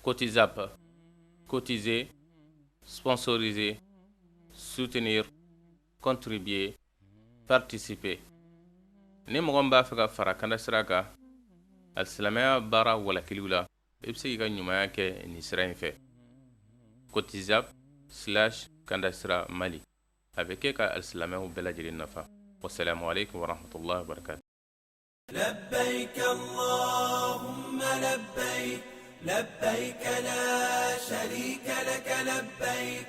Cotisap, cotiser, sponsoriser, soutenir, contribuer, participer. Ni mɔgɔ min b'a fɛ ka fara Kanda sira kan alisilamɛya baara walakiliw la i bɛ se k'i ka ɲumanya kɛ nin sira in fɛ. Cotisap/Kanda sira Mali a bɛ kɛ ka alisilamɛw bɛɛ lajɛlen nafa. Wassalamu alaikum warahmatullahi wabarakatuh. لبيك اللهم لبيك لبيك لا شريك لك لبيك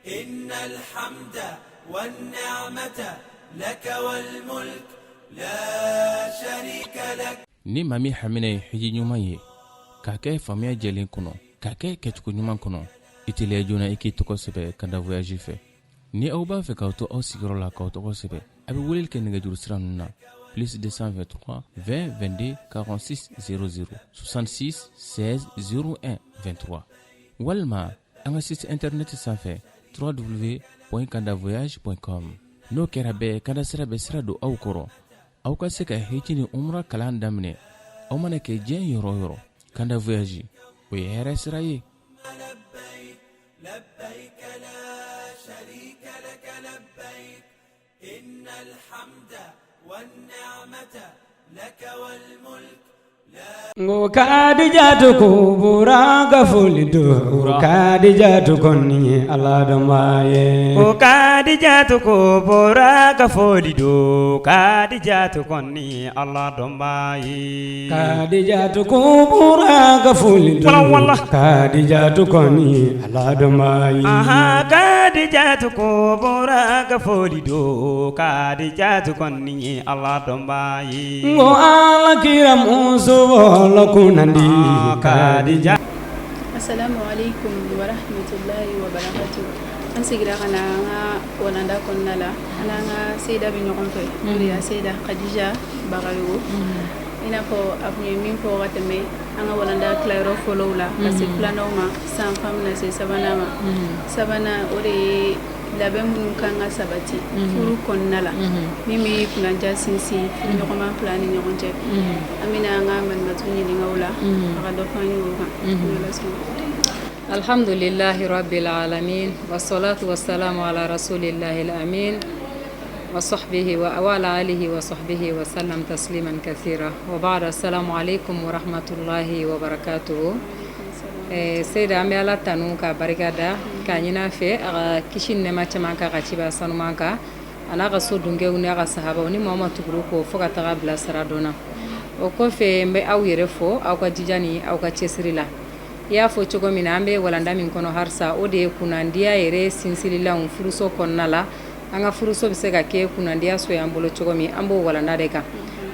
إن الحمد والنعمة لك والملك لا شريك لك. ni mami hamine hiji ɲuman ye k'a kɛ faamuya jɛlen kɔnɔ k'a kɛ kɛcogo ɲuman kɔnɔ i teliya joona i k'i tɔgɔ sɛbɛ Kanda voyage fɛ. ni aw b'a fɛ k'aw to aw sigiyɔrɔ la k'aw tɔgɔ sɛbɛ a bɛ weleli kɛ nɛgɛjuru sira ninnu na plus 223 20 22 46 00 66 16 01 23 walima an ka site internet sanfɛ www.kandavoyage.com. n'o kɛra bɛɛ Kanda sira bɛ sira don aw kɔrɔ aw ka se ka hiji ni umra kalan daminɛ aw mana kɛ diɲɛ yɔrɔ o yɔrɔ. Kanda voyage o ye hɛrɛ sira ye. لبيك لا شريك لك لبيك إن الحمد والنعمة لك والملك. ngo kadijatu kubura gafulidu kadijatu konni ala domaye ngo kadijatu kubura gafulidu kadijatu konni ala domaye kadijatu kubura gafulidu kadijatu konni ala domaye aha kadijatu kubura gafulidu kadijatu konni ala domaye ngo ala kiramuso Assalamu alaikum wa rahmatullahi wa barakatuh. An sigira kana nga walanda konnala ananga Seyda bi ñogon fe ya Seyda Khadija Bagayo ina ko apni min ko watame anga walanda clairo follow la parce que planoma sans femme na se sabana ore labe mun kanga sabati furu konnala mimi kuna jasinsi ñogoma plani ñogonte amina nga man matuni ni ngawla aka do fanyu ko alhamdulillahi rabbil alamin wassalatu wassalamu ala rasulillahi alamin wa sahbihi wa ala alihi wa sahbihi wa sallam tasliman kathira wa ba'da. Assalamu alaikum wa rahmatullahi wa barakatuh. Seyda ambe ala tanu ka barikada ka ɲina fɛ a ka kisi nɛma caman ka ka ciba sanuman ka ana ka so dunkew ni a ka sahabaw ni Muhamadu tuguru ko fo ka taga bila sira dɔnna. o kɔfɛ n bɛ aw yɛrɛ fɔ aw ka jija ni aw ka cɛsiri la. I y'a fɔ cogo min na an bɛ walanda min kɔnɔ harisa o de ye kunnandiya yɛrɛ sinsirilanw furuso kɔnɔna la. An ka furuso bɛ se ka kɛ kunnandiya so y'an bolo cogo min an b'o walanda de kan.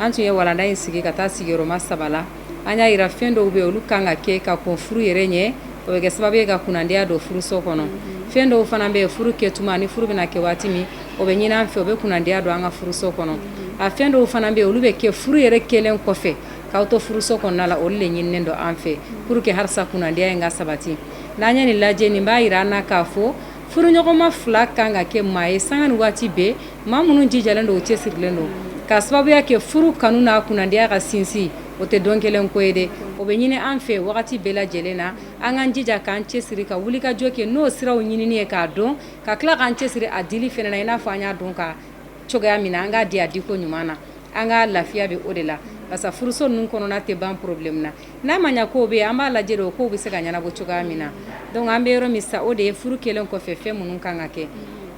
An tun ye walanda in sigi ka taa sigiyɔrɔma 3 la. An y'a yira fɛn dɔw bɛ olu kan ka kɛ ka kɔn furu yɛrɛ ɲɛ o bɛ kɛ sababu ye ka kunnandiya don furuso kɔnɔ. Fɛn dɔw fana bɛ furu kɛtuma ni furu bɛna kɛ waati min o bɛ ɲini an fɛ o bɛ kunnandiya don an ka furuso kɔnɔ. A fɛn dɔw fana bɛ olu bɛ kɛ furu yɛrɛ kelen kɔfɛ k'aw to furuso kɔnɔna la olu de ɲininen don an fɛ pour que harisa kunnandiya in ka sabati. N'an ye nin lajɛ nin b'a yira an na k'a fɔ furuɲɔgɔnma 2 kan ka kɛ maa ye sanga ni waati bɛɛ maa minnu jijalen don o cɛsirilen don ka sababuya kɛ furu kanu n'a kunnandiya ka sinsin o tɛ don kelen ko ye dɛ. O bɛ ɲini an fɛ wagati bɛɛ lajɛlen na an k'an jija k'an cɛsiri ka wuli ka jɔ kɛ n'o siraw ɲinini ye k'a dɔn ka tila k'an cɛsiri a dili fɛnɛ na i n'a fɔ an y'a dɔn ka cogoya min na an k'a di a diko ɲuman na an ka lafiya bɛ o de la parce que furuso ninnu kɔnɔna tɛ ban problème na n'a ma ɲa kow bɛ yen an b'a lajɛ de o kow bɛ se ka ɲɛnabɔ cogoya min na. Donc an bɛ yɔrɔ min sa o de ye furu kelen kɔfɛ fɛn minnu kan ka kɛ.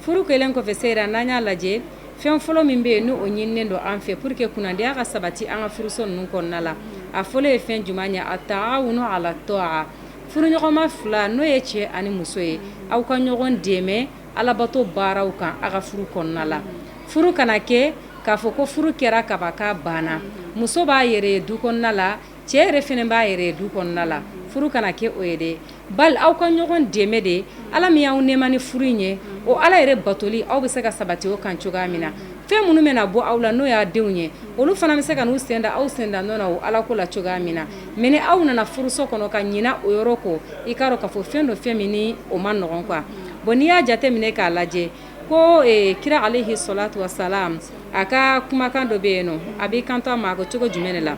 Furu kelen kɔfɛ sera n'an y'a lajɛ fɛn fɔlɔ min bɛ yen n'o ɲininen don an fɛ pour que kunnandiya ka sabati an ka furuso ninnu kɔnɔna la a fɔlɔ ye fɛn jumɛn ye a taawunu ala tɔ'a furuɲɔgɔnma 2 n'o ye cɛ ani muso ye aw ka ɲɔgɔn dɛmɛ alabato baaraw kan a ka furu kɔnɔna la. Furu kana kɛ k'a fɔ ko furu kɛra kaba k'a banna muso b'a yɛrɛ ye du kɔnɔna la cɛ yɛrɛ fɛnɛ b'a yɛrɛ ye du kɔnɔna la. Furu kana kɛ o ye dɛ bali aw ka ɲɔgɔn dɛmɛ de ala min y'aw nɛɛma ni furu in ye o ala yɛrɛ batoli aw bɛ se ka sabati o kan cogoya min na. Fɛn minnu bɛna bɔ aw la n'o y'a denw ye olu fana bɛ se ka n'u sen da aw sen da nɔ na o ala ko la cogoya min na. Mais ni aw nana furuso kɔnɔ ka ɲina o yɔrɔ kɔ i k'a dɔn k'a fɔ fɛn dɔ fɛn min ni o ma nɔgɔn quoi. Bon n'i y'a jate minɛ k'a lajɛ ko kira alayhi salatu wasalam a ka kumakan dɔ bɛ yen nɔ a b'i kanto a ma a ko cogo jumɛn de la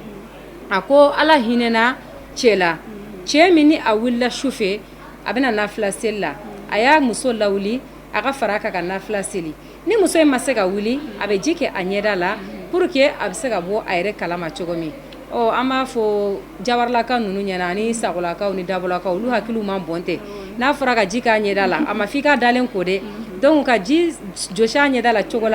a ko ala hinɛna cɛ la cɛ min ni a wulila su fɛ a bɛna nafila seli la a y'a muso lawuli a ka fara ka nafila seli ni muso in ma se ka wuli a bɛ ji kɛ a ɲɛda la pour que a bɛ se ka bɔ a yɛrɛ kalama cogo min an b'a fɔ jawaralaka ninnu ɲɛna ani sagolakaw ni dabolakaw olu hakiliw man bɔn tɛ n'a fɔra ka ji k'a ɲɛda la a ma f'i ka dalen ko dɛ donc ka ji jɔsi a ɲɛda la cogo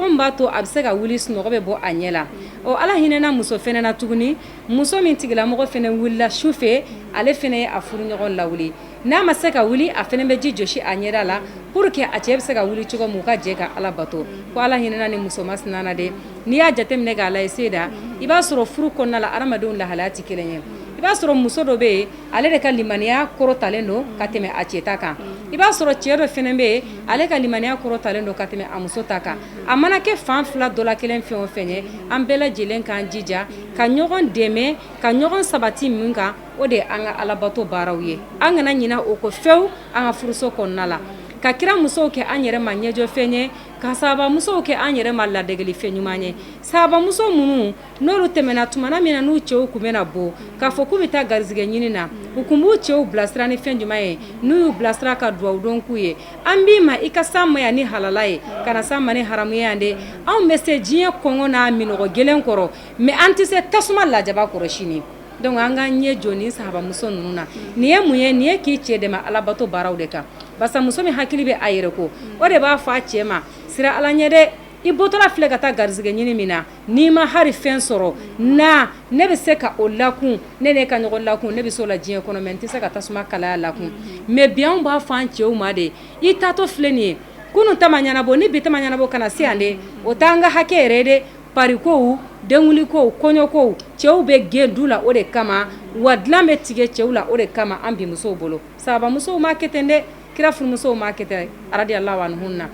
min b'a to a bɛ se ka wuli sunɔgɔ bɛ bɔ a ɲɛ la ala hinɛna muso fɛnɛ na tuguni muso min tigilamɔgɔ fɛnɛ wulila su fɛ ale fɛnɛ ye a furuɲɔgɔn lawuli n'a ma se ka wuli a fɛnɛ bɛ ji jɔsi a ɲɛda la pour que a cɛ bɛ se ka wuli cogo min u ka jɛ ka ala bato ko ala hinɛna ni muso masina na dɛ n'i y'a jateminɛ k'a lajɛ Seyda i b'a sɔrɔ furu kɔnɔna la adamadenw lahalaya tɛ kelen ye i b'a sɔrɔ muso dɔ bɛ yen ale de ka limaniya kɔrɔtalen don ka tɛmɛ a cɛ ta kan i b'a sɔrɔ cɛ dɔ fɛnɛ bɛ yen ale ka limaniya kɔrɔtalen don ka tɛmɛ a muso ta kan a mana kɛ fan fila dɔ la kelen fɛn o fɛn ye an bɛɛ lajɛlen k'an jija ka ɲɔgɔn dɛmɛ ka ɲɔgɔn sabati min kan o de ye an ka alabato baaraw ye an kana ɲina o ko fewu an ka furuso kɔnɔna la ka kira musow kɛ an yɛrɛ ma ɲɛjɔfɛn ye ka sahaba musow kɛ an yɛrɛ ma ladegeli fɛn ɲuman ye sahaba muso minnu n'olu tɛmɛna tumana min na n'u cɛw kun bɛna bɔ k'a fɔ k'u bɛ taa garizigɛ ɲini na u kun b'u cɛw bilasira ni fɛn ɲuman ye n'u y'u bilasira ka duwawu dɔn k'u ye an b'i ma i ka s'an ma yan ni halala ye ka na s'an ma ni haramuya yan de anw bɛ se diɲɛ kɔngɔ n'a minɔgɔ gɛlɛn kɔrɔ mais an tɛ se tasuma lajaba kɔrɔ sini donc an ka ɲɛ jɔ ni sahaba muso ninnu na nin ye mun ye nin ye k'i cɛ dɛmɛ alabato baaraw de kan basa muso min hakili bɛ a yɛrɛ ko o de b'a fɔ a cɛ ma sira ala ɲɛ dɛ i bɔtɔla filɛ ka taa garizigɛ ɲini min na n'i ma hari fɛn sɔrɔ na ne bɛ se ka o lakun ne ka ɲɔgɔn lakun ne bɛ se o la diɲɛ kɔnɔ mais n tɛ se ka tasuma kalaya lakun mais bi anw b'a fɔ an cɛw ma de i taatɔ filɛ nin ye kunun ta ma ɲɛnabɔ ni bi ta ma ɲɛnabɔ ka na se yan de o t'an ka hakɛ yɛrɛ de parikow denwulikow kɔɲɔkow cɛw bɛ gɛn du la o de kama wa dilan bɛ tigɛ cɛw la o de kama an bi musow bolo sahaba musow ma kɛ ten dɛ kira furumusow ma kɛ ten radiyallahu anhunna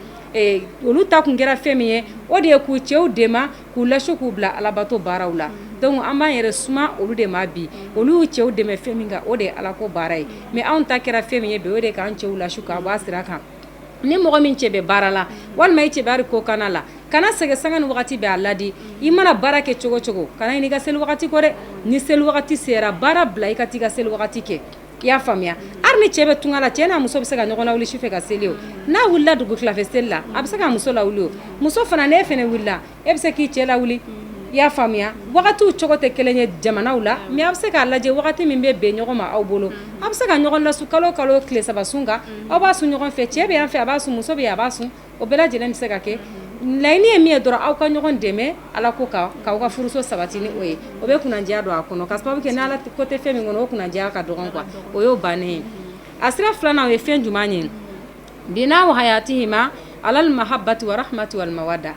olu ta kun kɛra fɛn min ye o de ye k'u cɛw dɛmɛ k'u lasu k'u bila alabato baaraw la donc an b'an yɛrɛ suma olu de ma bi olu y'u cɛw dɛmɛ fɛn min kan o de ye alako baara ye mais anw ta kɛra fɛn min ye bi o de k'an cɛw lasu k'a bɔ a sira kan ni mɔgɔ min cɛ bɛ baara la walima i cɛ bɛ ko kana la kana sɛgɛ sanga ni wagati bɛ a ladi i mana baara kɛ cogo cogo kana ɲini i ka seli wagati kɔ dɛ ni seli wagati sera baara bila i ka t'i ka seli wagati kɛ i y'a faamuya hali ni cɛ bɛ tunga la cɛ n'a muso bɛ se ka ɲɔgɔn lawuli sufɛ ka seli o n'a wulila dugu tilafɛ seli la a bɛ se ka muso lawuli o muso fana n'e fana wulila e bɛ se k'i cɛ lawuli i y'a faamuya wagatiw cogo tɛ kelen ye jamanaw la mais a bɛ se k'a lajɛ wagati min bɛ bɛn ɲɔgɔn ma aw bolo a bɛ se ka ɲɔgɔn lasu kalo kalo tile saba sun kan aw b'a sun ɲɔgɔn fɛ cɛ bɛ yan fɛ a b'a sun muso bɛ yan a b'a sun o bɛɛ lajɛlen bɛ se ka kɛ laɲini ye min ye dɔrɔn aw ka ɲɔgɔn dɛmɛ ala ko k'aw ka furuso sabati ni o ye o bɛ kunnadiya don a kɔnɔ ka sababu kɛ ni ala ko tɛ fɛn min kɔnɔ o kunnadiya ka dɔgɔn quoi o y'o bannen ye a sira filanan o ye fɛn jumɛn ye bina wa hayatihima alal mahabbati wa rahmati wal mawadda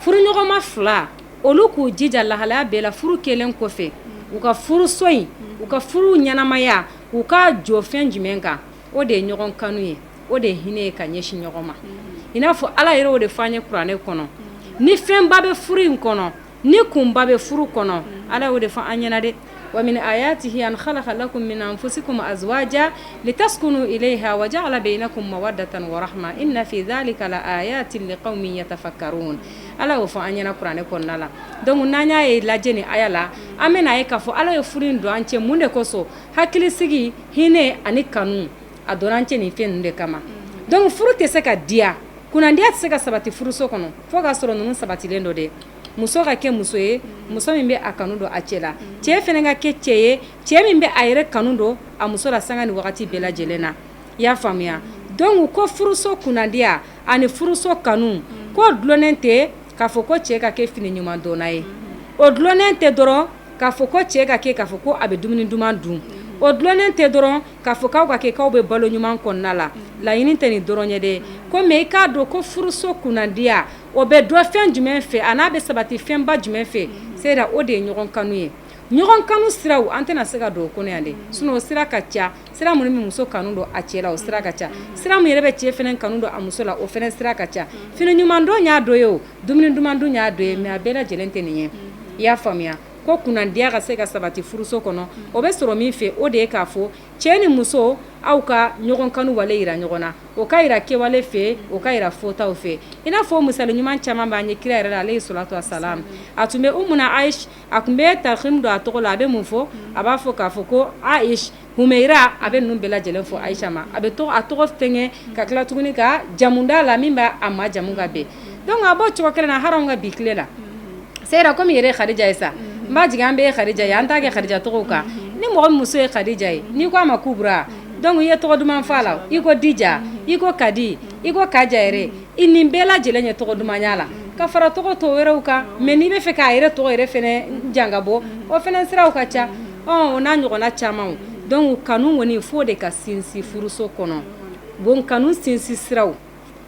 furuɲɔgɔnma fila olu k'u jija lahalaya bɛɛ la furu kelen kɔfɛ u ka furuso in u ka furu ɲɛnamaya u ka jɔ fɛn jumɛn kan o de ye ɲɔgɔn kanu ye o de ye hinɛ ye ka ɲɛsin ɲɔgɔn ma i n'a fɔ ala yɛrɛ o de fɔ an ye kuranɛ kɔnɔ ni fɛnba bɛ furu in kɔnɔ ni kunba bɛ furu kɔnɔ ala y'o de fɔ an ɲɛna dɛ wa min ayatihi an khalaqa lakum min anfusikum azwaja litaskunu ilayha wa ja'ala bainakum mawaddatan wa rahma inna fi dhalika la ayatin liqaumin yatafakkarun ala y'o fɔ an ɲɛna kuranɛ kɔnɔna la donc n'an y'a ye lajɛ ni aya la an bɛna ye k'a fɔ ala ye furu in don an cɛ mun de kosɔn hakilisigi hinɛ ani kanu a donna an cɛ nin fɛn ninnu de kama donc furu tɛ se ka diya kunnadiya tɛ se ka sabati furuso kɔnɔ fo k'a sɔrɔ ninnu sabatilen dɔ dɛ muso ka kɛ muso ye muso min bɛ a kanu don a cɛ la cɛ fana ka kɛ cɛ ye cɛ min bɛ a yɛrɛ kanu don a muso la sanga ni wagati bɛɛ lajɛlen na i y'a faamuya donc ko furuso kunnadiya ani furuso kanu ko dulonnen tɛ k'a fɔ ko cɛ ka kɛ fini ɲuman dɔnna ye o dulonnen tɛ dɔrɔn k'a fɔ ko cɛ ka kɛ k'a fɔ ko a bɛ dumuni duman dun o dulonnen tɛ dɔrɔn k'a fɔ k'aw ka kɛ k'aw bɛ balo ɲuman kɔnɔna la laɲini tɛ nin dɔrɔn ye dɛ ko mais i k'a dɔn ko furuso kunnadiya o bɛ dɔ fɛn jumɛn fɛ a n'a bɛ sabati fɛnba jumɛn fɛ sera o de ye ɲɔgɔn kanu ye ɲɔgɔn kanu siraw an tɛna se ka don o kɔnɔ yan dɛ sinon o sira ka ca sira minnu bɛ muso kanu don a cɛ la o sira ka ca sira min yɛrɛ bɛ cɛ fana kanu don a muso la o fana sira ka ca fini ɲuman don y'a dɔ ye o dumuni duman dun y'a dɔ ye mais a bɛɛ lajɛlen tɛ nin ye i y'a faamuya ko kunandiya ka se ka sabati furuso kɔnɔ o bɛ sɔrɔ min fɛ o de ye k'a fɔ cɛ ni muso aw ka ɲɔgɔn kanu wale yira ɲɔgɔn na o ka yira kɛwale fɛ o ka yira fɔtaw fɛ i n'a fɔ misali ɲuman caman b'an ye kira yɛrɛ la ale salatu wasalam a tun bɛ umuna Aish a tun bɛ tarhim don a tɔgɔ la a bɛ mun fɔ a b'a fɔ k'a fɔ ko Aish Humeira a bɛ ninnu bɛɛ lajɛlen fɔ Aisha ma a tɔgɔ fɛngɛ ka tila tuguni ka jamunda la min b'a a ma jamu ka bɛn donc a b'o cogo kelen na hali anw ka bi tile la sera komi yɛrɛ Khadija ye sa n b'a jigin an bɛɛ ye Khadija ye an t'a kɛ Khadija tɔgɔw kan ni mɔgɔ min muso ye Khadija ye n'i ko a ma Kubura donc i ye tɔgɔ duman fɔ a la i ko Dija i ko Kadi i ko Kaja yɛrɛ i nin bɛɛ lajɛlen ye tɔgɔ dumanya la ka fara tɔgɔ tɔ wɛrɛw kan mais n'i bɛ fɛ k'a yɛrɛ tɔgɔ yɛrɛ fɛnɛ janga bɔ o fɛnɛ siraw ka ca o n'a ɲɔgɔnna camanw donc kanu kɔni fo de ka sinsin furuso kɔnɔ bon kanu sinsin siraw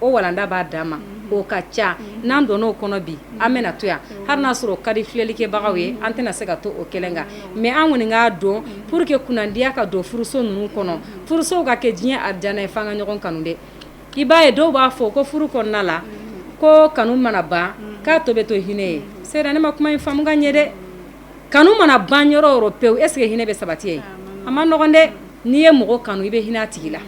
o walanda b'a dan ma o ka ca n'an donna o kɔnɔ bi an bɛna to yan hali n'a sɔrɔ o ka di filɛlikɛbagaw ye an tɛna se ka to o kelen kan mais an kɔni k'a dɔn pour que kunandiya ka don furuso ninnu kɔnɔ furusow ka kɛ diɲɛ arijana ye f'an ka ɲɔgɔn kanu dɛ i b'a ye dɔw b'a fɔ ko furu kɔnɔna la ko kanu mana ban k'a tɔ bɛ to hinɛ ye sera ne ma kuma in faamu ka ɲɛ dɛ kanu mana ban yɔrɔ o yɔrɔ pewu est ce que hinɛ bɛ sabati ye a ma nɔgɔn dɛ n'i ye mɔgɔ kanu i bɛ hinɛ a tigi la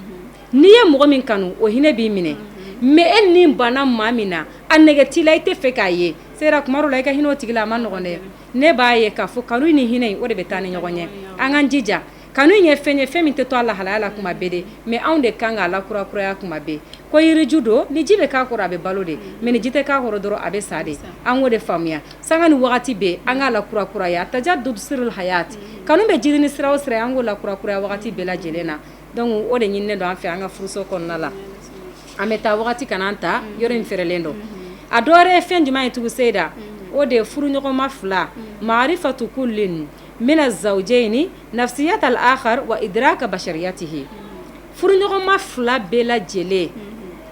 n'i ye mɔgɔ min kanu o hinɛ b'i minɛ mais e ni banna maa min na a nɛgɛ t'i la i tɛ fɛ k'a ye sera kuma dɔ la i ka hinɛ o tigi la a ma nɔgɔn dɛ ne b'a ye k'a fɔ kanu ni hinɛ o de bɛ taa ni ɲɔgɔn ye an k'an jija kanu in ye fɛn min tɛ to a lahalaya la kuma bɛɛ de mais anw de kan k'a lakurakuraya kuma bɛɛ ko yiriju don ni ji bɛ k'a kɔrɔ a bɛ balo de mais ni ji tɛ k'a kɔrɔ dɔrɔn a bɛ sa de an k'o de faamuya sanga ni wagati bɛɛ an k'a lakurakuraya tajaddud sirul hayat kanu bɛ jiri ni sira o sira an k'o lakurakuraya wagati bɛɛ lajɛlen na donc o de ɲininen don an fɛ an ka furuso kɔnɔna la an bɛ taa wagati kana an ta yɔrɔ in fɛrɛlen don a dɔ wɛrɛ ye fɛn jumɛn ye tugu Seyda o de ye furuɲɔgɔnma fila maarifatu kullin mina zawjaini nafsiyat al-akhar wa idraka bashariyatihi furuɲɔgɔnma fila bɛɛ lajɛlen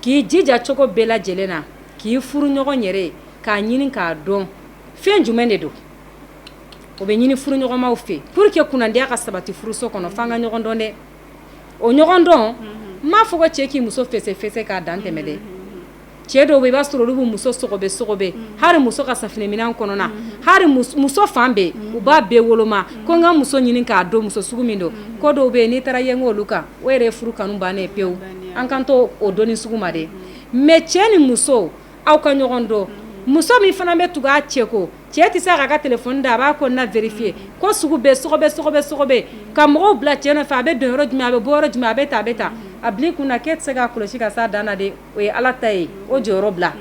k'i jija cogo bɛɛ lajɛlen na k'i furuɲɔgɔn yɛrɛ k'a ɲini k'a dɔn fɛn jumɛn de don o bɛ ɲini furuɲɔgɔnmaw fɛ pour que kunandiya ka sabati furuso kɔnɔ f'an ka ɲɔgɔn dɔn dɛ o ɲɔgɔn dɔn n m'a fɔ ko cɛ k'i muso fɛsɛ k'a dan tɛmɛ dɛ cɛ dɔw bɛ i b'a sɔrɔ olu bɛ muso sɔgɔbɛ hali muso ka safinɛminɛn kɔnɔna hali muso fan bɛɛ u b'a bɛɛ woloma ko n ka muso ɲini k'a dɔn muso sugu min don ko dɔw bɛ yen n'i taara yen olu kan o yɛrɛ ye furu kanu bannen pewu an kan to o dɔnni sugu ma dɛ mais cɛ ni muso aw ka ɲɔgɔn dɔn muso min fana bɛ tugu a cɛ ko cɛ tɛ se k'a ka telefɔni da a b'a kɔnɔna vérifier ko sugu bɛɛ sɔgɔbɛ ka mɔgɔw bila cɛ nɔfɛ a bɛ don yɔrɔ jumɛn a bɛ bɔ yɔrɔ jumɛn a bɛ tan a bila i kunna k'e tɛ se k'a kɔlɔsi ka s'a dan na de o ye ala ta ye o jɔyɔrɔ bila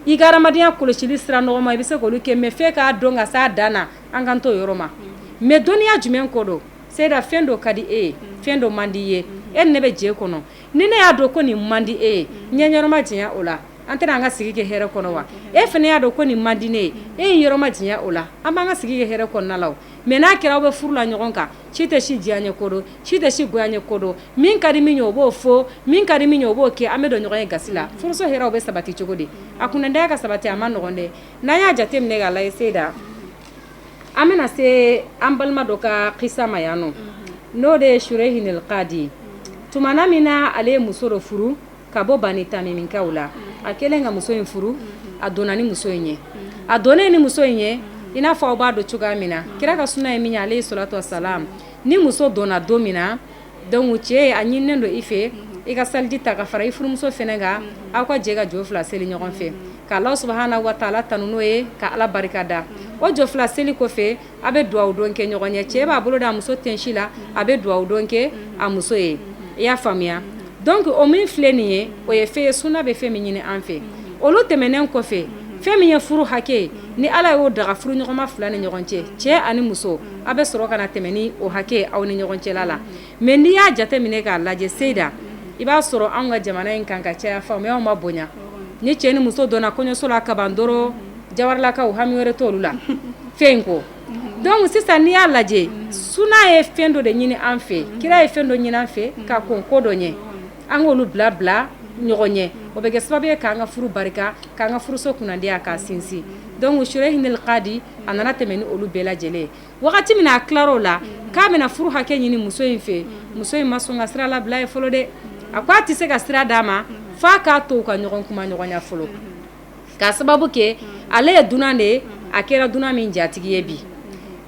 i ka adamadenya kɔlɔsili sira nɔgɔma i bɛ se k'olu kɛ mais f'e k'a dɔn ka s'a dan na an kan t'o yɔrɔ ma mais dɔnniya jumɛn ko don Seyda fɛn dɔ ka di e ye fɛn dɔ man di i ye e ni ne bɛ jɛ kɔnɔ ni ne y'a dɔn ko nin man di e ye ɲɛ ɲɛnama janya o la an tɛna an ka sigi kɛ hɛrɛ kɔnɔ wa e fana y'a dɔn ko nin man di ne ye e ye yɔrɔ ma janya o la an b'an ka sigi kɛ hɛrɛ kɔnɔna la o mais n'a kɛra aw bɛ furu la ɲɔgɔn kan si tɛ si diya ɲɛ ko don si tɛ si goya ɲɛ ko don min ka di min ye o b'o fɔ min ka di min ye o b'o kɛ an bɛ don ɲɔgɔn ye gasi la furuso hɛrɛw bɛ sabati cogo di a kunandiya ka sabati a ma nɔgɔn dɛ n'an y'a jateminɛ k'a lajɛ Seyda an bɛna se an balima dɔ ka kisa ma yan nɔ n'o de ye Shuraihin al-Qadi tumana min na ale ye muso dɔ furu ka bɔ Bani Tamiminkaw la a kɛlen ka muso in furu a donna ni muso in ye a donnen ni muso in ye i n'a fɔ aw b'a dɔn cogoya min na kira ka suna ye min ye ale salatu wasalam ni muso donna don min na donc cɛ a ɲininen don i fɛ i ka saliji ta ka fara i furumuso fɛnɛ kan aw ka jɛ ka jɔ fila seli ɲɔgɔn fɛ ka Alahu subahanahu wa taala tanu n'o ye ka ala barika da o jɔ fila seli kɔfɛ a bɛ duwawu dɔn kɛ ɲɔgɔn ye cɛ b'a bolo da a muso tensi la a bɛ duwawu dɔn kɛ a muso ye i y'a faamuya donc o min filɛ nin ye o ye fɛn ye suna bɛ fɛn min ɲini an fɛ olu tɛmɛnen kɔfɛ fɛn min ye furu hakɛ ni ala y'o daga furu ɲɔgɔnma fila ni ɲɔgɔn cɛ cɛ ani muso a bɛ sɔrɔ ka na tɛmɛ ni o hakɛ aw ni ɲɔgɔn cɛla la mais n'i y'a jateminɛ k'a lajɛ Seyda i b'a sɔrɔ anw ka jamana in kan ka caya faamuyaw ma bonya ni cɛ ni muso donna kɔɲɔso la kaban dɔrɔn jawarilakaw hami wɛrɛ t'olu la fɛn ko donc sisan n'i y'a lajɛ suna ye fɛn dɔ de ɲini an fɛ kira ye fɛn dɔ ɲini an fɛ ka kɔn ko dɔ ɲɛ an k'olu bila ɲɔgɔn ɲɛ o bɛ kɛ sababu ye k'an ka furu barika k'an ka furuso kunandiya k'a sinsin donc Shuraihin al-Qadi a nana tɛmɛ ni olu bɛɛ lajɛlen wagati min a tilar'o la k'a bɛna furu hakɛ ɲini muso in fɛ muso in ma sɔn ka sira labila ye fɔlɔ dɛ a ko a tɛ se ka sira d'a ma f'a k'a to ka ɲɔgɔn kuma ɲɔgɔnya fɔlɔ k'a sababu kɛ ale ye dunan de ye a kɛra dunan min jatigi ye bi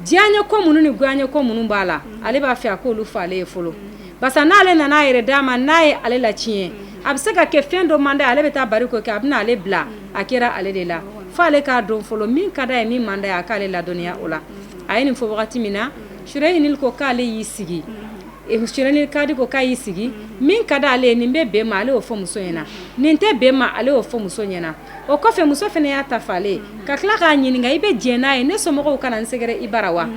dianya ko munun ni guanya ko munun bala ale b'a fɛ a k'olu fale folo basa n'ale nana yɛrɛ d'a ma n'a ye ale la tiɲɛ a bɛ se ka kɛ fɛn dɔ man d'a ye ale bɛ taa bari ko kɛ a bɛna ale bila a kɛra ale de la fo ale k'a dɔn fɔlɔ min ka d'a ye min man d'a ye a k'ale ladɔnniya o la a ye nin fɔ wagati min na Sureyinil ko k'ale y'i sigi Sureyinil Kadi ko k'a y'i sigi min ka d'ale ye nin bɛ bɛn ma ale y'o fɔ muso ɲɛna nin tɛ bɛn ma ale y'o fɔ muso ɲɛna o kɔfɛ muso fana y'a ta fale ka tila k'a ɲininka i bɛ diɲɛ n'a ye ne somɔgɔw kana n sɛgɛrɛ i bara wa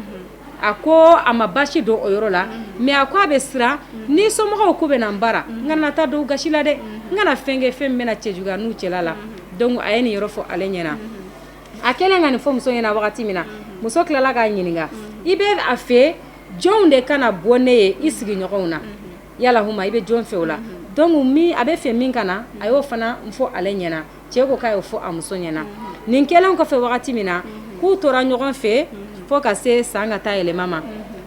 a ko a ma basi don o yɔrɔ la mais a ko a bɛ siran ni somɔgɔw ko bɛ na n bara n kana taa don gasi la dɛ n kana fɛn kɛ fɛn min bɛna cɛjuguya n'u cɛla la donc a ye nin yɔrɔ fɔ ale ɲɛna a kɛlen ka nin fɔ muso ɲɛna wagati min na muso tilala k'a ɲininka i bɛ a fɛ jɔnw de kana bɔ ne ye i sigiɲɔgɔnw na yala huma i bɛ jɔn fɛ o la donc min a bɛ fɛ min kana a y'o fana fɔ ale ɲɛna cɛ ko k'a y'o fɔ a muso ɲɛna nin kɛlen kɔfɛ wagati min na k'u tora ɲɔgɔn fɛ fo ka se san ka taa yɛlɛma ma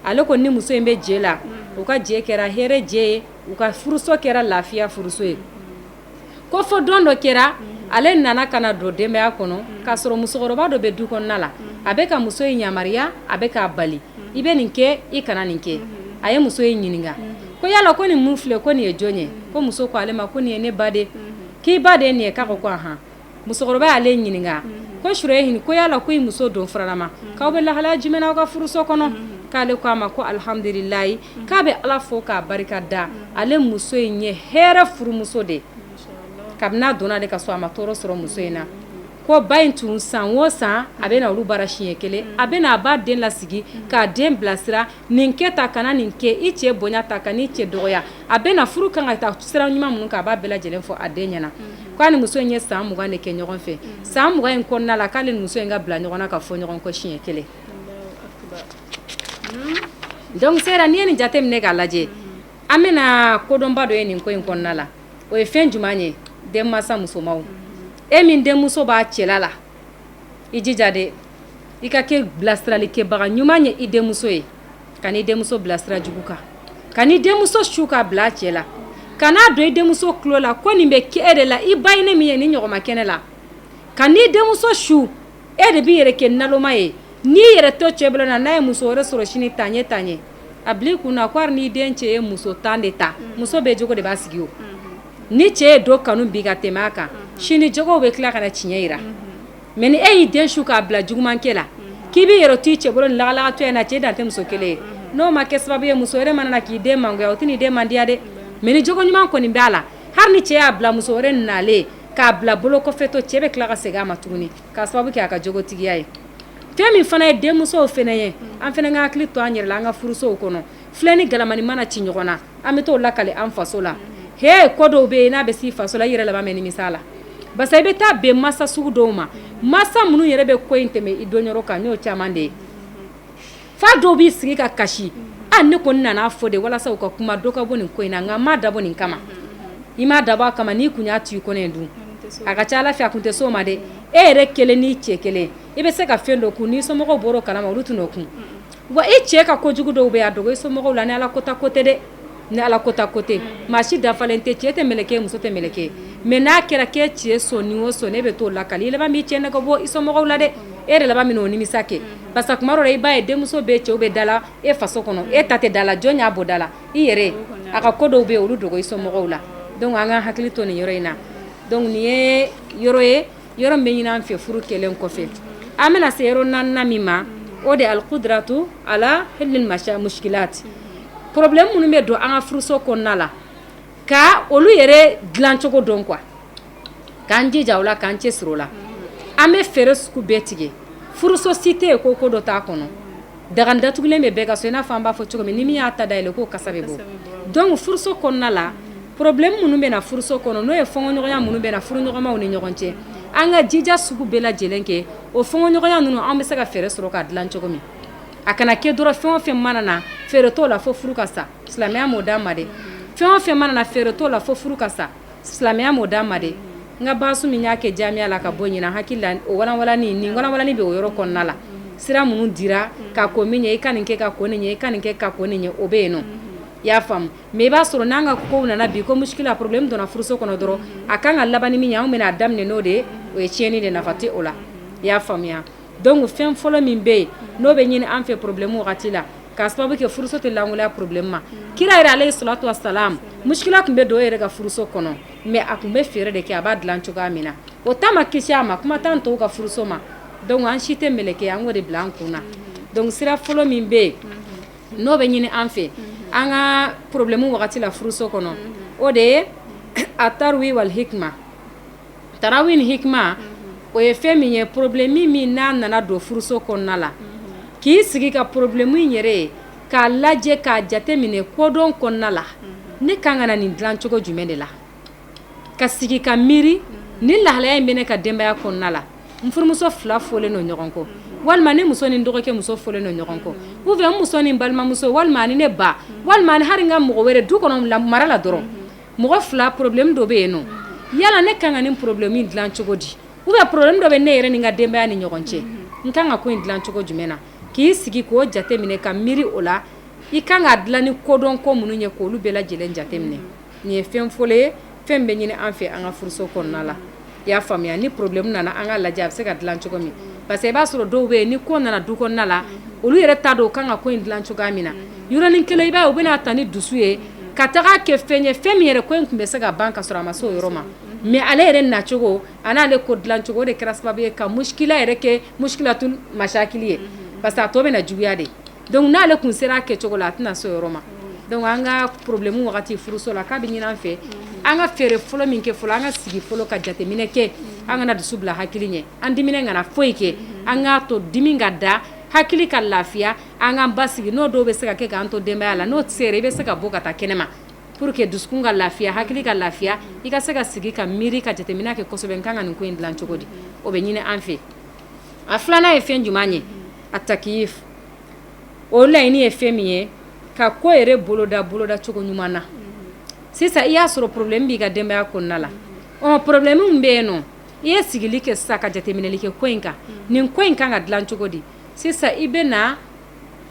ale ko ni muso in bɛ jɛ la u ka jɛ kɛra hɛrɛ jɛ ye u ka furuso kɛra lafiya furuso ye ko fɔ don dɔ kɛra ale nana kana don denbaya kɔnɔ k'a sɔrɔ musokɔrɔba dɔ bɛ du kɔnɔna la a bɛ ka muso in yamariya a bɛ k'a bali i bɛ nin kɛ i kana nin kɛ a ye muso in ɲininka ko yala ko nin mun filɛ ko nin ye jɔn ye ko muso ko ale ma ko nin ye ne ba de k'i ba de ye nin ye k'a ko ahan musokɔrɔba y'ale ɲininka ko Sureyini ko yala ko i muso don faralama k'aw bɛ lahalaya jumɛn na aw ka furuso kɔnɔ k'ale ko a ma ko alhamdulilayi k'a bɛ Ala fo k'a barika da ale muso in ye hɛrɛ furumuso de kabini a donna ale ka so a ma tɔɔrɔ sɔrɔ muso in na ko ba in tun san o san a bɛ na olu bara siɲɛ kelen a bɛ na a b'a den lasigi k'a den bilasira nin kɛ ta kana nin kɛ i cɛ bonya ta ka n'i cɛ dɔgɔya a bɛ na furu kan ka taa sira ɲuman minnu kan a b'a bɛɛ lajɛlen fɔ a den ɲɛna k'a ni muso in ye san 20 de kɛ ɲɔgɔn fɛ san 20 in kɔnɔna la k'ale ni muso in ka bila ɲɔgɔn na ka fɔ ɲɔgɔn kɔ siɲɛ kelen donc sera n'i ye nin jate minɛ k'a lajɛ an bɛna kodɔnba dɔ ye nin ko in kɔnɔna la o ye fɛn jumɛn ye denmansa musomanw e min denmuso b'a cɛla la i jija dɛ i ka kɛ bilasiralikɛbaga ɲuman ye i denmuso ye ka n'i denmuso bilasira jugu kan ka n'i denmuso su k'a bila a cɛ la ka n'a don i denmuso tulo la ko nin bɛ kɛ e de la i ba ye ne min ye ni ɲɔgɔnma kɛnɛ la ka n'i denmuso su e de b'i yɛrɛ kɛ naloma ye n'i yɛrɛ to cɛ bolo na n'a ye muso wɛrɛ sɔrɔ sini taɲɛ taɲɛ a bila i kun na ko hali n'i den cɛ ye muso 10 de ta muso bɛɛ jogo de b'a sigi o ni cɛ ye dɔ kanu bi ka tɛmɛ a kan sini jogow bɛ tila ka na tiɲɛ yira mais ni e y'i den su k'a bila jugumankɛ la k'i b'i yɛrɛ to i cɛ bolo ni lagalagatɔ ye na cɛ dan tɛ muso kelen ye n'o ma kɛ sababu ye muso wɛrɛ mana na k'i den mangoya o tɛ n'i den mandiya dɛ mais ni jogo ɲuman kɔni b'a la hali ni cɛ y'a bila muso wɛrɛ nalen k'a bila bolo kɔfɛ to cɛ bɛ tila ka segin a ma tuguni k'a sababu kɛ a ka jogotigiya ye fɛn min fana ye denmusow fana ye an fana ka hakili to an yɛrɛ la an ka furusow kɔnɔ filɛ ni galamani mana ci ɲɔgɔn na an bɛ t'o lakale an faso la he ko dɔw bɛ yen n'a bɛ s'i faso la i yɛrɛ laban bɛ nimisa la basa i bɛ taa bɛn masa sugu dɔw ma masa minnu yɛrɛ bɛ ko in tɛmɛ i dɔnyɔrɔ kan n'o caman de ye fa dɔw b'i sigi ka kasi ne kɔni nana fɔ de walasa u ka kuma dɔ ka bɔ nin ko in na nka n ma dabɔ nin kama i m'a dabɔ a kama n'i kun y'a to i kɔnɔ in dun a ka ca Ala fɛ a kun tɛ s'o ma dɛ e yɛrɛ kelen n'i cɛ kelen i bɛ se ka fɛn dɔ kun n'i somɔgɔw bɔra o kalama olu tɛn'o kun wa i cɛ ka kojugu dɔw bɛ yen a dogo i somɔgɔw la ni Ala kota ko tɛ dɛ ni Ala kota ko tɛ maa si dafalen tɛ cɛ tɛ mɛlɛkɛ muso tɛ mɛlɛkɛ mais n'a kɛra k'e cɛ sɔnni o sɔnni e bɛ t'o lakali i laban b'i cɛ nɛgɛ bɔ i somɔgɔw la dɛ e yɛrɛ laban bɛ n'o nimisa kɛ basa tuma dɔ la i b'a ye denmuso bɛ cɛw bɛ da la e faso kɔnɔ e ta tɛ da la jɔn y'a bɔ da la i yɛrɛ a ka ko dɔw bɛ yen olu dogo i somɔgɔw la donc an ka hakili to nin yɔrɔ in na donc nin ye yɔrɔ ye yɔrɔ min bɛ ɲini an fɛ furu kɛlen kɔfɛ an bɛna se yɔrɔ 4nan min ma o de alqudratu ala hillil mushkilat problème minnu bɛ don an ka furuso kɔnɔna la ka olu yɛrɛ dilan cogo dɔn quoi k'an jija o la k'an cɛsiri o la an bɛ fɛɛrɛ sugu bɛɛ tigɛ furuso si tɛ yen ko ko dɔ t'a kɔnɔ daga datugulen bɛ bɛɛ ka so i n'a fɔ an b'a fɔ cogo min ni min y'a ta dayɛlɛ k'o kasa bɛ bɔ donc furuso kɔnɔna la problème minnu bɛ na furuso kɔnɔ n'o ye fɔnkɔɲɔgɔnya minnu bɛ na furuɲɔgɔnmaw ni ɲɔgɔn cɛ an ka jija sugu bɛɛ lajɛlen kɛ o fɔnkɔɲɔgɔnya ninnu an bɛ se ka fɛɛrɛ sɔrɔ k'a dilan cogo min a kana kɛ dɔrɔn fɛn o fɛn mana na fɛɛrɛ t'o la fo furu ka sa silamɛya m'o d'an ma dɛ fɛn o fɛn mana na fɛɛrɛ t'o la fo furu ka sa silamɛya m'o d'an ma dɛ n ka baasu min y'a kɛ jamiya la ka bɔ ɲina hakili la o walanwalani nin walanwalani bɛ o yɔrɔ kɔnɔna la sira minnu dira ka ko min ye i ka nin kɛ ka ko nin ye i ka nin kɛ ka ko nin ye o bɛ yen nɔ i y'a faamu mais i b'a sɔrɔ n'an ka kow nana bi ko muskila problème donna furuso kɔnɔ dɔrɔn a kan ka laban ni min ye anw bɛna a daminɛ n'o de ye o ye tiɲɛni de nafa tɛ o la i y'a faamuya donc fɛn fɔlɔ min bɛ yen n'o bɛ ɲini an fɛ problème wagati la k'a sababu kɛ furuso tɛ lankolonya problème ma kira yɛrɛ alayhi salatu wasalam muskila tun bɛ don o yɛrɛ ka furuso kɔnɔ mais a tun bɛ fɛɛrɛ de kɛ a b'a dilan cogoya min na o ta ma kisi a ma kuma t'an tɔw ka furuso ma donc an si tɛ mɛlɛkɛ an k'o de bila an kun na donc sira fɔlɔ min bɛ yen n'o bɛ ɲini an fɛ an ka problème wagati la furuso kɔnɔ o de ye atarwi wal hikma tarawi ni hikma o ye fɛn min ye problème min n'a nana don furuso kɔnɔna la k'i sigi ka problème in yɛrɛ ye k'a lajɛ k'a jate minɛ kodɔn kɔnɔna la ne kan ka na nin dilan cogo jumɛn de la ka sigi ka miiri ni lahalaya in bɛ ne ka denbaya kɔnɔna la n furumuso fila fɔlen don ɲɔgɔn kɔ walima ne muso ni n dɔgɔkɛ muso fɔlen don ɲɔgɔn kɔ ou bien n muso ni n balimamuso walima ani ne ba walima ani hali n ka mɔgɔ wɛrɛ du kɔnɔ mara la dɔrɔn mɔgɔ fila problème dɔ bɛ yen nɔ yala ne kan ka nin problème in dilan cogo di ou bien problème dɔ bɛ ne yɛrɛ ni n ka denbaya ni ɲɔgɔn cɛ n kan ka ko in dilan cogo jumɛn na k'i sigi k'o jate minɛ ka miiri o la i kan ka dilan ni kodɔn ko minnu ye k'olu bɛɛ lajɛlen jate minɛ nin ye fɛn fɔlɔ ye fɛn bɛ ɲini an fɛ an ka furuso kɔnɔna la i y'a faamuya ni problème nana an ka lajɛ a bɛ se ka dilan cogo min parce que i b'a sɔrɔ dɔw bɛ yen ni ko nana du kɔnɔna la olu yɛrɛ t'a dɔn u kan ka ko in dilan cogoya min na yɔrɔnin kelen i b'a ye u bɛna ta ni dusu ye ka taga kɛ fɛn ye fɛn min yɛrɛ ko in tun bɛ se ka ban ka sɔrɔ a ma se o yɔrɔ ma mais ale yɛrɛ nacogo a n'ale ko dilan cogo o de kɛra sababu ye ka muskila yɛrɛ kɛ muskilatul mashakili ye parce que a tɔ bɛna juguya de donc n'ale kun sera a kɛcogo la a tɛna se o yɔrɔ ma donc an ka problème wagati furuso la k'a bɛ ɲini an fɛ an ka fɛɛrɛ fɔlɔ min kɛ fɔlɔ an ka sigi fɔlɔ ka jateminɛ kɛ an kana dusu bila hakili ɲɛ an diminen kana foyi kɛ an k'a to dimi ka da hakili ka lafiya an k'an basigi n'o dɔw bɛ se ka kɛ k'an to denbaya la n'o sera i bɛ se ka bɔ ka taa kɛnɛma pour que dusukun ka lafiya hakili ka lafiya i ka se ka sigi ka miiri ka jateminɛ kɛ kosɛbɛ n kan ka nin ko in dilan cogo di o bɛ ɲini an fɛ a filanan ye fɛn jumɛn ye a takiyif o laɲini ye fɛn min ye ka ko yɛrɛ boloda cogo ɲuman na sisan i y'a sɔrɔ problème b'i ka denbaya kɔnɔna la problème min bɛ yen nɔ i ye sigili kɛ sisan ka jateminɛli kɛ ko in kan nin ko in kan ka dilan cogo di sisan i bɛ na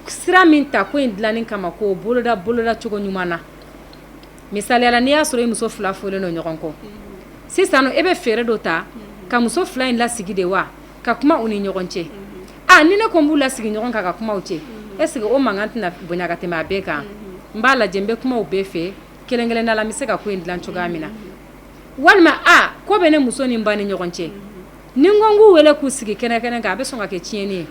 sira min ta ko in dilanni kama k'o boloda cogo ɲuman na misaliyala n'i y'a sɔrɔ i muso fila fɔlen don ɲɔgɔn kɔ sisan e bɛ fɛɛrɛ dɔ ta ka muso fila in lasigi de wa ka kuma u ni ɲɔgɔn cɛ ni ne ko n b'u lasigi ɲɔgɔn kan ka kumaw cɛ est-ce que o mankan tɛna bonya ka tɛmɛ a bɛɛ kan n b'a lajɛ n bɛ kumaw bɛɛ fɛ kelen kelen da la n bɛ se ka ko in dilan cogoya min na walima ko bɛ ne muso ni n ba ni ɲɔgɔn cɛ ni n ko n k'u wele k'u sigi kɛnɛ kan a bɛ sɔn ka kɛ tiɲɛni ye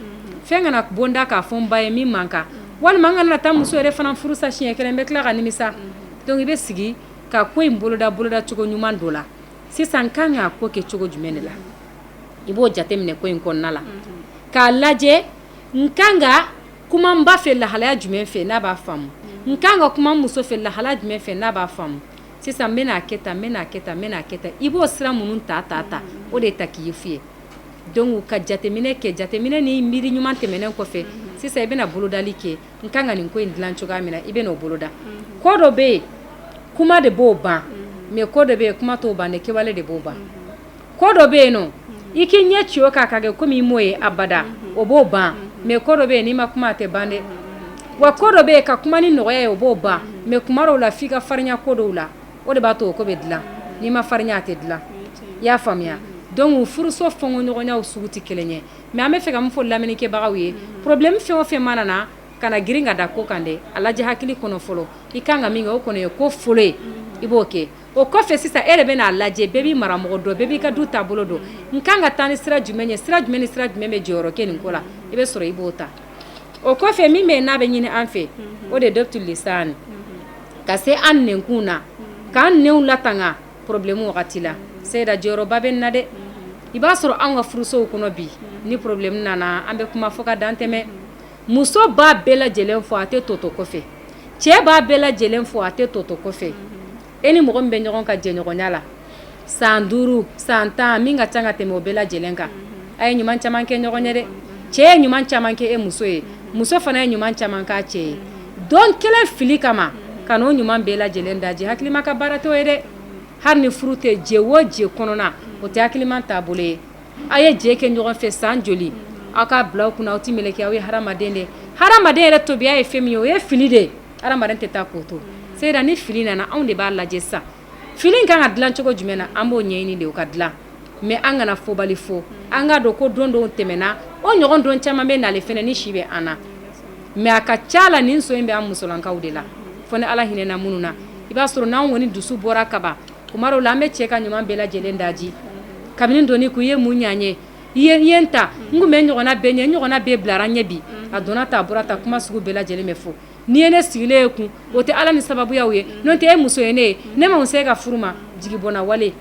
fɛn kana bɔ n da k'a fɔ n ba ye min man kan walima n kana taa muso yɛrɛ fana furu sa siɲɛ kelen n bɛ tila ka nimisa donc i bɛ sigi ka ko in boloda cogo ɲuman dɔ la sisan n kan k'a ko kɛ cogo jumɛn de la i b'o jate minɛ ko in kɔnɔna la k'a lajɛ n kan ka kuma n ba fɛ lahalaya jumɛn fɛ n'a b'a faamu n kan ka kuma n muso fɛ lahalaya jumɛn fɛ n'a b'a faamu sisan n bɛna kɛ tan i b'o sira minnu ta o de ye takiyifu ye donc ka jateminɛ kɛ jateminɛ ni miiri ɲuman tɛmɛnen kɔfɛ sisan i bɛna bolodali kɛ n kan ka nin ko in dilan cogoya min na i bɛna o boloda ko dɔ bɛ yen kuma de b'o ban mais ko dɔ bɛ yen kuma t'o ban dɛ kɛwale de b'o ban ko dɔ bɛ yen nɔ i k'i ɲɛ ci o kan ka kɛ komi i m'o ye abada o b'o ban mais ko dɔ bɛ yen n'i ma kuma a tɛ ban dɛ wa ko dɔ bɛ yen ka kuma ni nɔgɔya ye o b'o ban mais kuma dɔw la f'i ka farinya ko dɔw la o de b'a to o ko bɛ dilan n'i ma farinya a tɛ dilan i y'a faamuya donc furuso fɔnkɔɲɔgɔnyaw sugu tɛ kelen ye mais an bɛ fɛ ka min fɔ lamɛnnikɛbagaw ye problème fɛn o fɛn mana na kana girin ka da ko kan dɛ a lajɛ hakili kɔnɔ fɔlɔ i kan ka min kɛ o kɔni ye ko fɔlɔ ye i b'o kɛ o kɔfɛ sisan e de bɛ n'a lajɛ bɛɛ b'i maramɔgɔ dɔn bɛɛ b'i ka du taabolo dɔn n kan ka taa ni sira jumɛn ye sira jumɛn ni sira jumɛn bɛ jɔyɔrɔ kɛ nin ko la i bɛ sɔrɔ i b'o ta o kɔfɛ min bɛ yen n'a bɛ ɲini an fɛ o de ye dɔptu lisan ka se an nɛnkun na k'an nɛnw latanga problème wagati la seyida jɔyɔrɔba bɛ nin na dɛ i b'a sɔrɔ an ka furusow kɔnɔ bi ni problème nana an bɛ kuma fɔ ka dan tɛmɛ muso b'a bɛɛ lajɛlen fɔ a tɛ toto kɔfɛ cɛ b'a bɛɛ lajɛlen fɔ a tɛ toto kɔfɛ e ni mɔgɔ min bɛ ɲɔgɔn ka jɛɲɔgɔnya la san 5 san 10 min ka ca ka tɛmɛ o bɛɛ lajɛlen kan a ye ɲuman caman kɛ ɲɔgɔn ye dɛ cɛ ye ɲuman caman kɛ e muso ye muso fana ye ɲuman caman k'a cɛ ye don kelen fili kama ka n'o ɲuman bɛɛ lajɛlen daji hakilima ka baara t'o ye dɛ hali ni furu tɛ jɛ o jɛ kɔnɔna o tɛ hakilima taabolo ye a ye jɛ kɛ ɲɔgɔn fɛ san joli aw ka bila aw kunna aw tɛ meleke aw ye hadamaden de hadamaden yɛrɛ tobiya ye fɛn min ye o ye fili de hadamaden tɛ taa k'o to seyida ni fili nana anw de b'a lajɛ sisan fili in kan ka dilan cogo jumɛn na an b'o ɲɛɲini de o ka dilan mais an kana fɔbali fɔ an k'a dɔn ko don dɔw tɛmɛna o ɲɔgɔn don caman bɛ nale fɛnɛ ni si bɛ an na mais a ka ca la nin so in bɛ an musolankaw de la fo ni ala hinɛna minnu na i b'a sɔrɔ n'an kɔni dusu bɔra kaban kuma dɔw la an bɛ cɛ ka ɲuman bɛɛ lajɛlen daji kabini doni k'u ye mun ɲa n ye i ye n ta n kun bɛ ɲɔgɔnna bɛɛ ɲɛ n ɲɔgɔnna bɛɛ bilara ɲɛ bi a donna ta a bɔra ta kuma sugu bɛɛ lajɛlen bɛ fɔ n'i ye ne sigilen ye kun o tɛ ala ni sababuyaw ye n'o tɛ e muso ye ne ye ne ma se ka furu ma jigibɔnna wale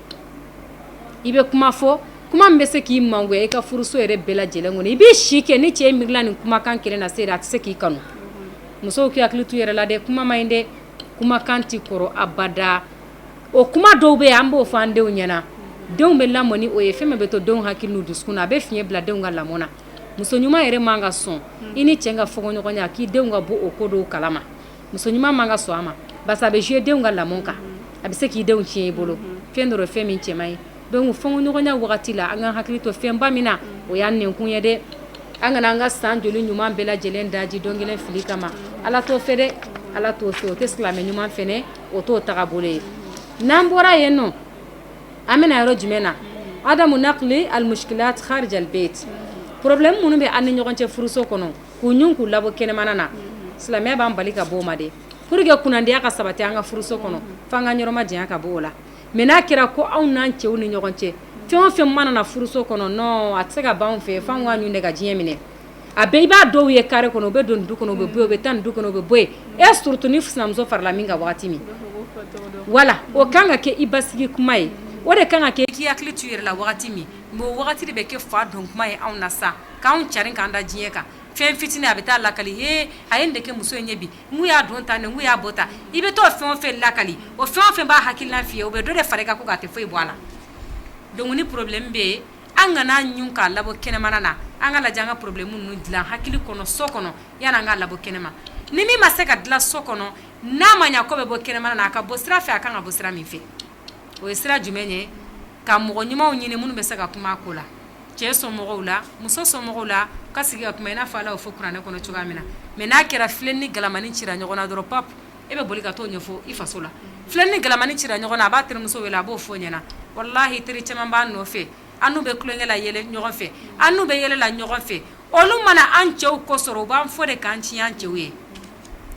i bɛ kuma fɔ kuma min bɛ se k'i mangoya i ka furuso yɛrɛ bɛɛ lajɛlen kɔnɔ i b'i si kɛ ni cɛ ye miirila nin kumakan kelen na se a tɛ se k'i kanu musow k'i hakili t'u yɛrɛ la dɛ kuma man ɲi dɛ kumakan tɛ kɔrɔ abada o kuma dɔw bɛ yen an b'o fɔ an denw ɲɛna denw bɛ lamɔ ni o ye fɛn min bɛ to denw hakili n'u dusukun na a bɛ fiɲɛ bila denw ka lamɔ na muso ɲuman yɛrɛ man ka sɔn i ni cɛ ka fɔɲɔgɔnya k'i denw ka bɔ o ko dɔw kalama muso ɲuman man ka sɔn a ma basa a bɛ jouer denw ka lamɔ kan a bɛ se k'i denw tiɲɛ i bolo fɛn dɔ fɛn min cɛ man ɲi donc fɔɲɔgɔnya wagati la an ka hakili to fɛnba min na o y'an nɛnkun ye dɛ an kana an ka san joli ɲuman bɛɛ lajɛlen daji don kelen fili kama ala t'o fɛ dɛ ala t'o fɛ o tɛ silamɛ ɲuman fɛnɛ o t'o tagabolo ye n'an bɔra yen nɔ an bɛna yɔrɔ jumɛn na adamu naqli almushkilat kharij albayt problème minnu bɛ an ni ɲɔgɔn cɛ furuso kɔnɔ k'u ɲun k'u labɔ kɛnɛmana na silamɛya b'an bali ka bɔ o ma de pour que kunnandiya ka sabati an ka furuso kɔnɔ f'an ka ɲɔrɔma janya ka bɔ o la mais n'a kɛra ko anw n'an cɛw ni ɲɔgɔn cɛ fɛn o fɛn mana na furuso kɔnɔ non a tɛ se ka ban anw fɛ f'an k'a ɲun de ka diɲɛ minɛ a bɛɛ i b'a dɔw ye carré kɔnɔ u bɛ don du kɔnɔ u bɛ bɔ yen u bɛ taa nin du kɔnɔ u bɛ bɔ yen et surtout ni sinamuso farala min kan wagati min voilà o kan ka kɛ i basigi kuma ye o de kan ka kɛ k'i hakili t'u yɛrɛ la wagati min mais o wagati de bɛ kɛ fa dɔn kuma ye anw na sa k'anw carin k'an da diɲɛ kan fɛn fitinin a bɛ taa lakali he a ye nin de kɛ muso in ɲɛ bi n y'a don ta nin n y'a bɔ ta i bɛ t'o fɛn o fɛn lakali o fɛn o fɛn b'a hakilina f'i ye o bɛ dɔ de fara i kan ko k'a tɛ foyi bɔ a la donc ni problème bɛ yen an kana ɲun k'a labɔ kɛnɛmana na an ka lajɛ an ka problème ninnu dilan hakili kɔnɔ so kɔnɔ yanni an k'a labɔ kɛnɛma ni min ma se ka dilan so kɔnɔ n'a ma ɲa ko bɛ bɔ kɛnɛmana na a ka bɔ sira fɛ a kan ka bɔ sira min fɛ o ye sira jumɛn ye ka mɔgɔ ɲumanw ɲini minnu bɛ se ka kuma a ko la cɛ somɔgɔw la muso somɔgɔw la ka sigi ka kuma i n'a fɔ ala y'o fɔ kuranɛ kɔnɔ cogoya min na mais n'a kɛra filen ni galamani cira ɲɔgɔn na dɔrɔn pap e bɛ boli ka t'o ɲɛfɔ i faso la filen ni galamani cira ɲɔgɔn na a b'a terimuso wele a b'o fɔ ɲɛna wallahi teri caman b'a nɔfɛ an n'u bɛ kulonkɛ la yɛlɛ ɲɔgɔn fɛ an n'u bɛ yɛlɛ la ɲɔgɔn fɛ olu mana an cɛw kɔ sɔrɔ u b'an fɔ de k'an ci an cɛw ye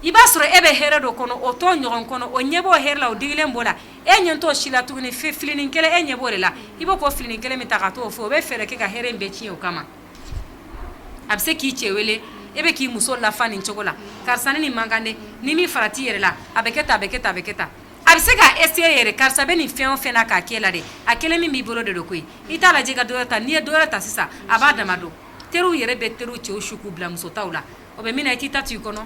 i b'a sɔrɔ e bɛ hɛrɛ dɔ kɔnɔ o t'o ɲɔgɔn kɔnɔ o ɲɛ b'o hɛrɛ la o digilen b'o la e ɲɛ t'o si la tuguni filinin kelen e ɲɛ b'o de la i b'o ko filinin kelen min ta ka t'o fɔ o bɛ fɛɛrɛ kɛ ka hɛrɛ in bɛɛ tiɲɛ o kama a bɛ se k'i cɛ wele e bɛ k'i muso lafa nin cogo la karisa ni nin man kan dɛ ni min farati yɛrɛ la a bɛ kɛ tan a bɛ kɛ tan a bɛ kɛ tan a bɛ se k'a essayer yɛrɛ karisa bɛ nin fɛn o fɛn na k'a kɛ la dɛ a kelen min b'i bolo de don koyi i t'a lajɛ ka dɔ wɛrɛ ta n'i ye dɔ wɛrɛ ta sisan a b'a dama don teriw yɛrɛ bɛ teriw cɛw su k'u bila muso taw la o bɛ min na i t'i ta to i kɔnɔ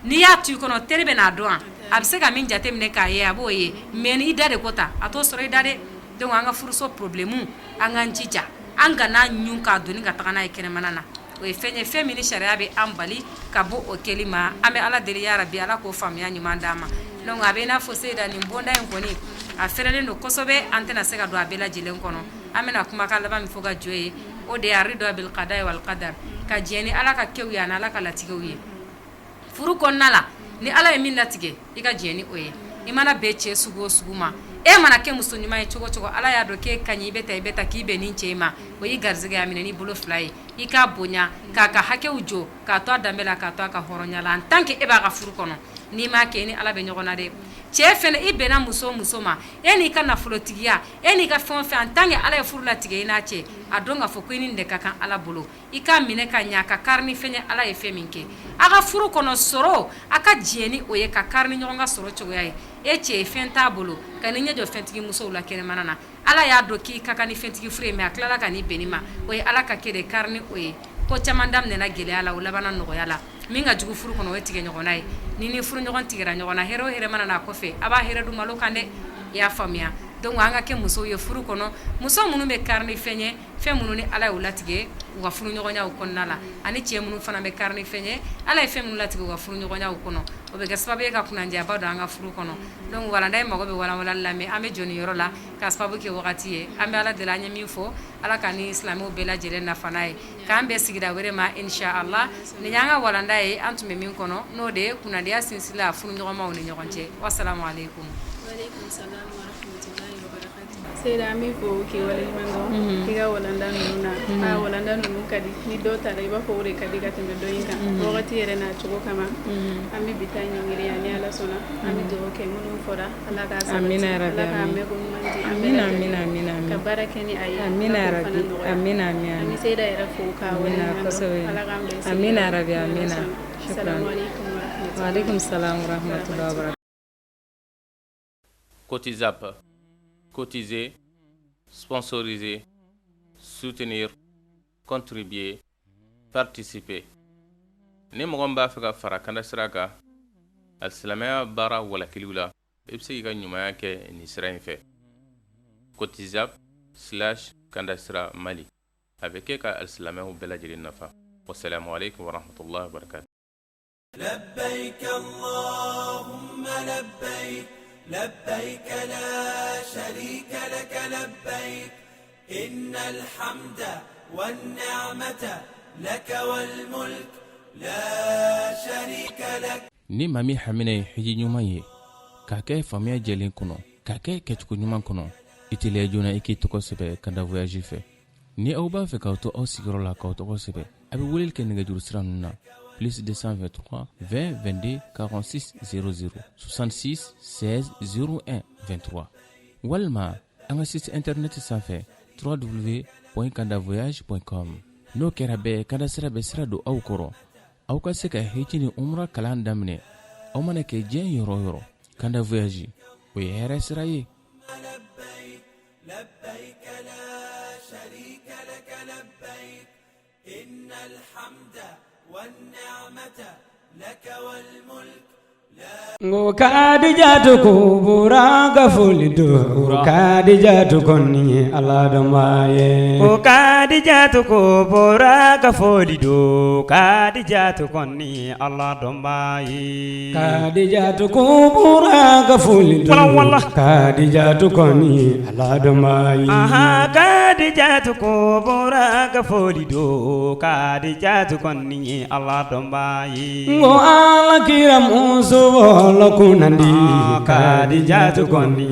n'i y'a to i kɔnɔ teri bɛ n'a dɔn a bɛ se ka min jate minɛ k'a ye a b'o ye mais ni i da de ko ta a t'o sɔrɔ i da dɛ donc an ka furuso problème an k'an jija an kana ɲun k'a doni ka taga n'a ye kɛnɛmana na o ye fɛn ye fɛn min ni sariya bɛ an bali ka bɔ o kɛli ma an bɛ ala deli ya rabi ala k'o faamuya ɲuman d'an ma donc a bɛ i n'a fɔ seyida nin bonda in kɔni a fɛrɛlen don kosɛbɛ an tɛna se ka don a bɛɛ lajɛlen kɔnɔ an bɛna kumakan laban min fɔ ka jɔ ye o de ye arido bil qada wal qadar ka diɲɛ ni ala ka kɛw ye ani ala ka latigɛw ye furu kɔnɔna la ni ala ye min latigɛ i ka diɲɛ ni o ye i mana bɛɛ cɛ sugu o sugu ma e mana kɛ muso ɲuman ye cogo cogo ala y'a dɔn k'e ka ɲi i bɛ ta k'i bɛn ni cɛ ma o y'i garizɛgɛ a minɛ n'i bolo fila ye i k'a bonya k'a ka hakɛw jɔ k'a to a danbe la k'a to a ka hɔrɔnya la en tant que e b'a ka furu kɔnɔ n'i m'a kɛ ni ala bɛ ɲɔgɔn na dɛ cɛ fɛnɛ i bɛnna muso o muso ma e n'i ka nafolotigiya e n'i ka fɛn o fɛn en tant que ala ye furu latigɛ i n'a cɛ a dɔn k'a fɔ ko i ni nin de ka kan ala bolo i k'a minɛ ka ɲɛ ka kari ni fɛn ye ala ye fɛn min kɛ a ka furu kɔnɔ sɔrɔ a ka diɲɛ ni o ye ka kari ni ɲɔgɔn ka sɔrɔ cogoya ye e cɛ ye fɛn t'a bolo ka n'i ɲɛ jɔ fɛntigi musow la kɛnɛmana na ala y'a dɔn k'i ka kan ni fɛntigi furu ye mais a tilala ka n'i bɛnni ma o ye ala ka kɛ de kari ni o ye ko caman daminɛna gɛlɛya la o labanna nɔgɔya la min ka jugu furu kɔnɔ o ye tigɛ ɲɔgɔnna ye ni furu ɲɔgɔn tigɛra ɲɔgɔn na hɛrɛ o hɛrɛ mana na kɔfɛ a b'a hɛrɛ dun malo kan dɛ i y'a faamuya donc an ka kɛ musow ye furu kɔnɔ muso minnu bɛ kari ni fɛn ye fɛn minnu ni ala y'u latigɛ u ka furu ɲɔgɔnyaw kɔnɔna la ani cɛ minnu fana bɛ kari ni fɛn ye ala ye fɛn minnu latigɛ u ka furu ɲɔgɔnyaw kɔnɔ o bɛ kɛ sababu ye ka kunnadiyaba don an ka furu kɔnɔ donc walanda ye mago bɛ walanwalali la mais an bɛ jɔ nin yɔrɔ la ka sababu kɛ wagati ye an bɛ ala deli an ye min fɔ ala ka ni silamɛw bɛɛ lajɛlen nafa n'a ye k'an bɛɛ sigida wɛrɛ ma inshallah nin y'an ka walanda ye an tun bɛ min kɔnɔ n'o de ye kunnadiya sinsinla furu ɲɔgɔnmaw ni ɲɔgɔn cɛ wassalamu alaikum. Wa alaikum salam wa rahmatullahi wa barakatuh. Seda mi fo ki wala mando kiga wala ndanu na wala ndanu kadi ni do tare ba fo re kadi gatin do yinka wakati yere na chugo kama ami bitanya ngiri ya ni ala sona ami do ke mun fora ala ka sa amina rabbi ala ka me gun manji amina ka barakeni ayi amina rabbi amina ami seda yere fo ka wala ala ka me amina rabbi amina assalamu alaikum wa rahmatullahi wa alaikum salam wa rahmatullahi wa barakatuh. Cotisap, cotiser, sponsoriser, soutenir, contribuer, participer. Ni mɔgɔ min b'a fɛ ka fara kanda sira kan alisilamɛya baara walakiliw la i bɛ se k'i ka ɲumanya kɛ nin sira in fɛ. Cotisap/kanda sira Mali a bɛ kɛ ka alisilamɛw bɛɛ lajɛlen nafa. Wassalamu alaikum wa rahmatullahi wa barakatuh. لبيك اللهم لبيك لبيك لا شريك لك لبيك إن الحمد والنعمة لك والملك لا شريك لك. ni maa min hamina ye hiji ɲuman ye k'a kɛ faamuya jɛlen kɔnɔ k'a kɛ kɛcogo ɲuman kɔnɔ i teliya joona i k'i tɔgɔ sɛbɛ kanda voyage fɛ ni aw b'a fɛ k'aw to aw sigiyɔrɔ la k'aw tɔgɔ sɛbɛ a bɛ weleli kɛ nɛgɛjuru sira ninnu na plus 223 20 22 46 00 66 16 01 23 walima an ka site internet sanfɛ www.kandavoyage.com n'o kɛra bɛɛ kanda sira bɛ sira don aw kɔrɔ aw ka se ka hiji ni umra kalan daminɛ aw mana kɛ diɲɛ yɔrɔ o yɔrɔ kanda voyage o ye hɛrɛ sira ye. لبيك لا شريك لك لبيك إن الحمد والنعمة لك والملك ngo kadijatu kubura gafulidu kadijatu konni ala damaye ngo kadijatu kubura gafulidu kadijatu konni ala damaye kadijatu kubura gafulidu kadijatu konni ala damaye aha kadijatu kubura gafulidu kadijatu konni ala damaye ngo ala kira musu wala kunandi kadijatu konni